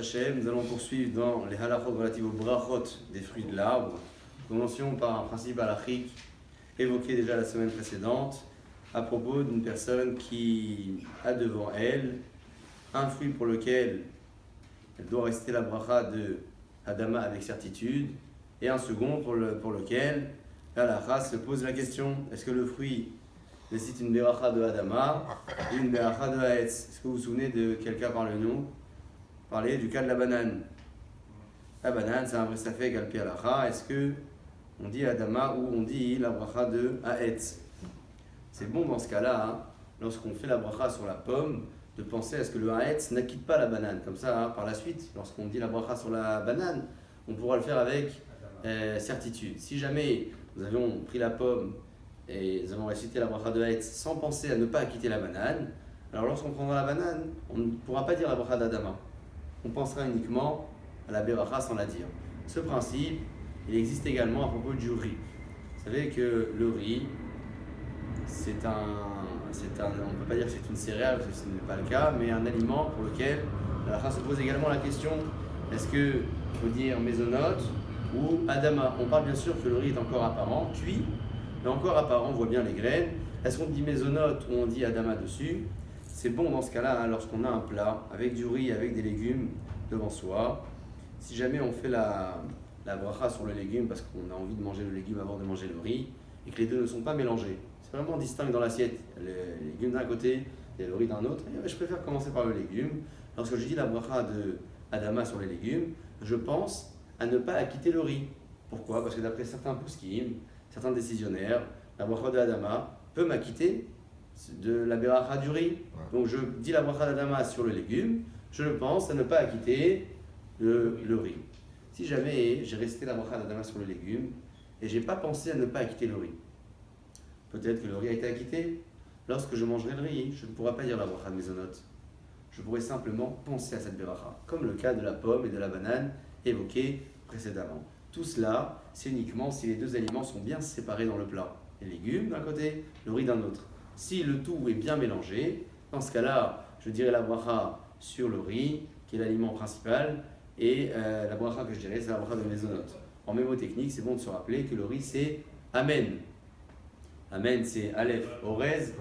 Hashem, nous allons poursuivre dans les halachot relatives aux brachot des fruits de l'arbre. Commencions par un principe halachique évoqué déjà la semaine précédente à propos d'une personne qui a devant elle un fruit pour lequel elle doit réciter la bracha de Adama avec certitude et un second pour lequel la halakha se pose la question: est-ce que le fruit nécessite une beracha de Adama ou une beracha de Haetz? Est-ce que vous vous souvenez de quel cas parle-nous? Parler du cas de la banane. La banane, c'est un vrai safek al pi halakha. Est-ce que on dit Adama ou on dit la bracha de Haetz? C'est bon dans ce cas-là, hein, lorsqu'on fait la bracha sur la pomme, de penser à ce que le Haetz n'acquitte pas la banane. Comme ça, hein, par la suite, lorsqu'on dit la bracha sur la banane, on pourra le faire avec certitude. Si jamais nous avions pris la pomme et nous avons récité la bracha de Haetz sans penser à ne pas acquitter la banane, alors lorsqu'on prendra la banane, on ne pourra pas dire la bracha d'Adama. On pensera uniquement à la beracha sans la dire. Ce principe, il existe également à propos du riz. Vous savez que le riz, on ne peut pas dire que c'est une céréale, parce que ce n'est pas le cas, mais un aliment pour lequel la halakha se pose également la question: est-ce qu'il faut dire mésonote ou Adama? On parle bien sûr que le riz est encore apparent, cuit, mais encore apparent, on voit bien les graines. Est-ce qu'on dit mésonote ou on dit Adama dessus? C'est bon dans ce cas-là, hein, lorsqu'on a un plat avec du riz, avec des légumes devant soi. Si jamais on fait la bracha sur le légume parce qu'on a envie de manger le légume avant de manger le riz et que les deux ne sont pas mélangés, c'est vraiment distinct dans l'assiette. Les légumes d'un côté et le riz d'un autre. Et je préfère commencer par le légume. Lorsque je dis la bracha de Adama sur les légumes, je pense à ne pas acquitter le riz. Pourquoi? Parce que d'après certains poskim, certains décisionnaires, la bracha de Adama peut m'acquitter de la beracha du riz. Donc je dis la bracha d'Adama sur le légume, je pense à ne pas acquitter le riz. Si jamais j'ai resté la bracha d'Adama sur le légume et j'ai pas pensé à ne pas acquitter le riz, peut-être que le riz a été acquitté. Lorsque je mangerai le riz, je ne pourrai pas dire la bracha de mésonote. Je pourrai simplement penser à cette beracha, comme le cas de la pomme et de la banane évoqués précédemment. Tout cela, c'est uniquement si les deux aliments sont bien séparés dans le plat. Les légumes d'un côté, le riz d'un autre. Si le tout est bien mélangé, dans ce cas-là, je dirai la bracha sur le riz, qui est l'aliment principal, et la bracha que je dirais, c'est la bracha de mésonote. En mémotechnique, c'est bon de se rappeler que le riz, c'est Amen. Amen, c'est Aleph, Orez,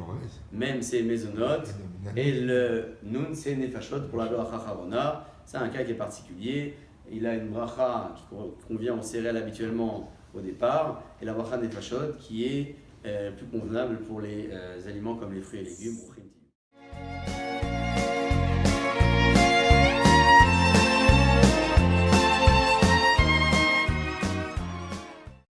Mem, c'est mésonote, et le Nun, c'est Nefashot pour la bracha Charona. C'est un cas qui est particulier. Il a une bracha qui convient aux céréales habituellement au départ, et la bracha Nefashot qui est plus convenable pour les aliments comme les fruits et légumes.